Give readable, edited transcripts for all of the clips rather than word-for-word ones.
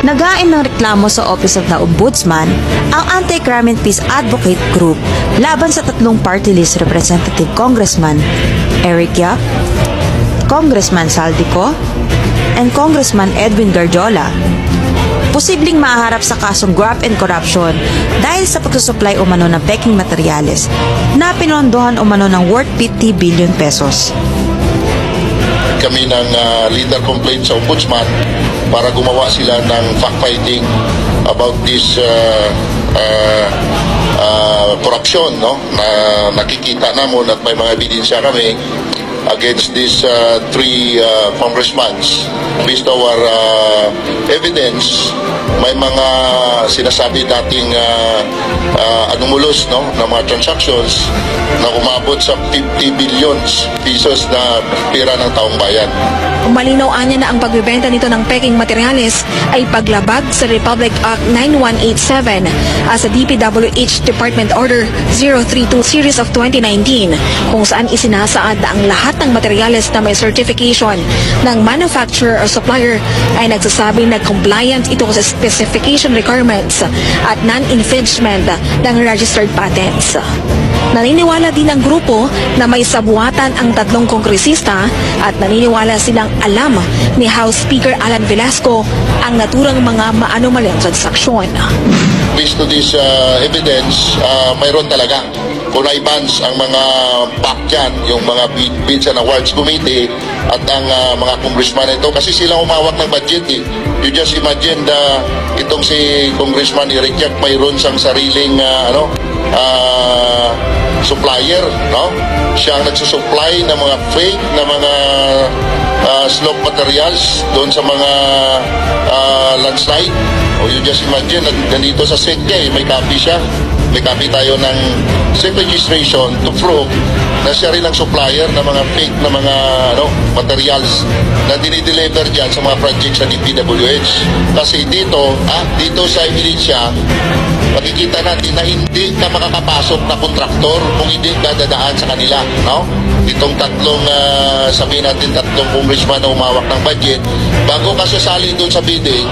Nagain ng reklamo sa Office of the Ombudsman ang Anti-Crime and Peace Advocate Group laban sa tatlong party list Representative Congressman Eric Yap, Congressman Saldico, and Congressman Edwin Garjola. Posibleng mahaharap sa kasong graft and corruption dahil sa pagsusupply umano ng peking materyales na pinondohan umano ng worth 50 billion pesos. Kami ng leader complaint sa Ombudsman para gumawa sila ng fact-finding about this corruption, no? Na nakikita namon at may mga ebidensya kami against these three congressmen. Based on our evidence, may mga sinasabi dating anumulos, no, na mga transactions na umabot sa 50 billions pesos na pera ng taong bayan. Malinaw anya na ang pagbebenta nito ng peking materyales ay paglabag sa Republic Act 9187 as a DPWH Department Order 032 Series of 2019 kung saan isinasaad na ang lahat ng materyales na may certification ng manufacturer or supplier ay nagsasabing na compliant ito sa specification requirements at non-infringement ng registered patents. Naniniwala din ang grupo na may sabuatan ang tatlong kongresista at naniniwala silang alam ni House Speaker Alan Velasco ang naturang mga maanumalyang transaksyon. Based to this evidence, mayroon talaga connivance ang mga PAC dyan, yung mga Bids and Awards Committee at ang mga congressman ito kasi sila umawak ng budget eh. You just imagine itong si Congressman Eric Yap mayroon siyang sariling supplier, no? Siya ang nagsusupply ng mga fake na mga slope materials doon sa mga landslide. O you just imagine, nandito sa SEC niya, may copy siya. May copy tayo ng SEC registration to prove na siya rin ang supplier ng mga fake na mga materials na dinideliver dyan sa mga projects sa DPWH. Kasi dito sa ebidensya, makikita natin na hindi ka makakapasok na kontraktor kung hindi ka dadaan sa kanila, no? Itong tatlong, sabihin natin tatlong congressman na umawak ng budget, bago ka sasali doon sa bidding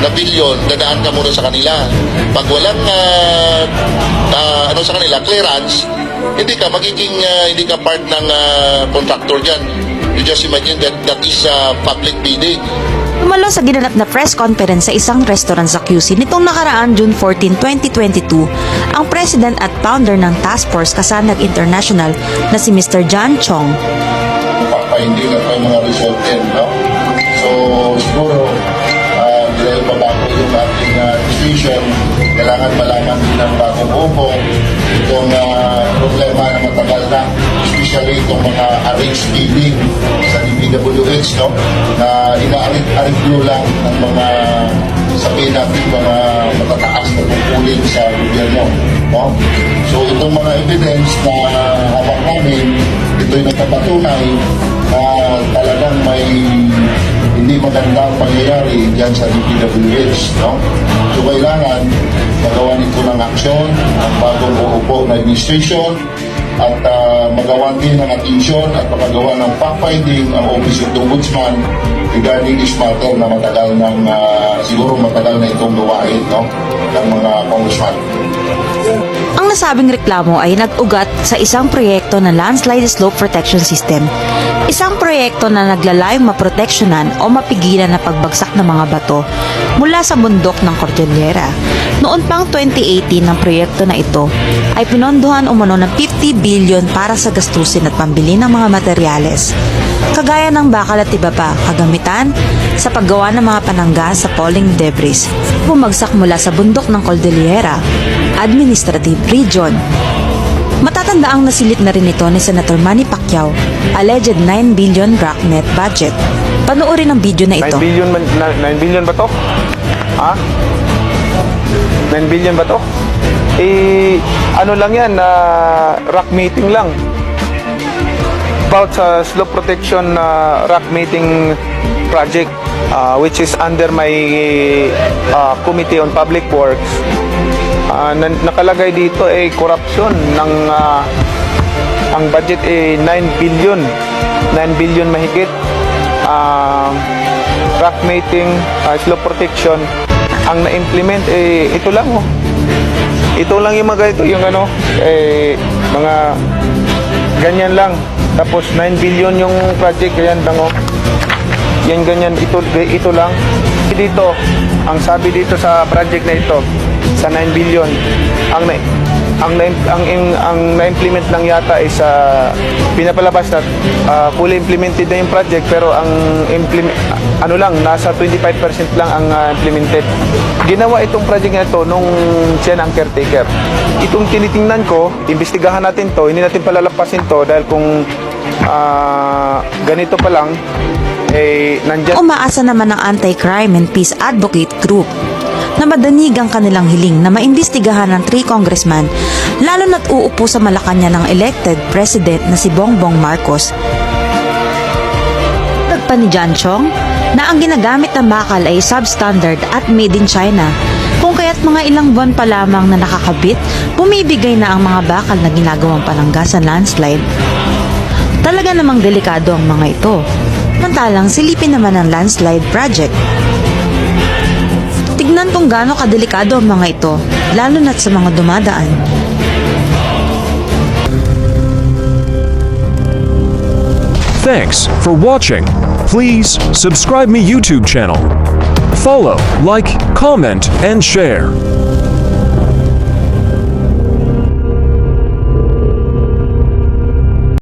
na bilyon, dadaan ka muna sa kanila. Pag walang sa kanila, clearance, hindi ka part ng contractor dyan. You just imagine that is public bidding. Umalo sa ginanap na press conference sa isang restaurant sa QC nitong nakaraan June 14, 2022, ang president at founder ng Task Force Kasanag International na si Mr. John Chong. Papahindig at may mga result din, no? So, siguro, dahil babago yung ating decision, kailangan malaman din ng bagong grupo itong problema na matagal na, especially itong mga arranged bidding sa DPWH, no? Na inaarig-ariglo lang ng mga sabihin natin mga matataas na tungkulin sa gobyerno, no? So itong mga evidence na hawak namin, ito'y nagpapatunay na talagang may hindi magandang pangyayari dyan sa DPWH, no? So kailangan magawa nito ng aksyon ang bagong uupo na administration at magawa din ng atensyon at magagawa ng fact-finding ang Office of the Ombudsman regarding this matter na siguro matagal na itong gawain, no, ng mga congressman. Ang nasabing reklamo ay nag-ugat sa isang proyekto ng Landslide Slope Protection System. Isang proyekto na naglalayong maproteksyonan o mapigilan na pagbagsak ng mga bato mula sa bundok ng Cordillera. Noon pang 2018 ng proyekto na ito ay pinondohan umano ng 50 billion para sa gastusin at pambili ng mga materyales, kagaya ng bakal at iba pa kagamitan sa paggawa ng mga panangga sa falling debris bumagsak mula sa bundok ng Cordillera Administrative Region. Matatanda ang nasilit na rin ito ni Senator Manny Pacquiao, alleged 9 billion BRACnet budget. Panoorin ang video na ito. 9 billion ba to? Ha? 9 billion ba to? Ano lang yan, rock meeting lang. About sa slope protection rock meeting project which is under my Committee on Public Works. Nakalagay dito ay corruption ng ang budget ay 9 billion mahigit. Rock mating, slope protection ang na-implement, ito lang oh. Ito lang yung mga ito, yung ano, mga ganyan lang. Tapos 9 billion yung project, ganyan lang oh. Yan ganyan, ito lang. Dito, ang sabi dito sa project na ito, sa 9 billion, ang na-implement lang yata is pinapalabas na fully implemented na yung project, pero ang ano lang, nasa 25% lang ang implemented. Ginawa itong project na ito nung siya na ang caretaker. Itong tinitingnan ko, imbestigahan natin to, hindi natin palalapasin to dahil kung ganito pa lang, nandyan. Umaasa naman ng Anti-Crime and Peace Advocate Group na madanig ang kanilang hiling na maimbestigahan ng 3 congressman, lalo na't uupo sa Malacanang ng elected president na si Bongbong Marcos. Tagpa ni John Chong na ang ginagamit na bakal ay substandard at made in China, kung kaya't mga ilang buwan pa lamang na nakakabit, bumibigay na ang mga bakal na ginagawang panangga sa landslide. Talaga namang delikado ang mga ito. Mantalang silipin naman ang landslide project. Tignan kung gaano kadelikado ang mga ito, lalo na't sa mga dumadaan. Thanks for watching. Please subscribe my YouTube channel. Follow, like, comment, and share.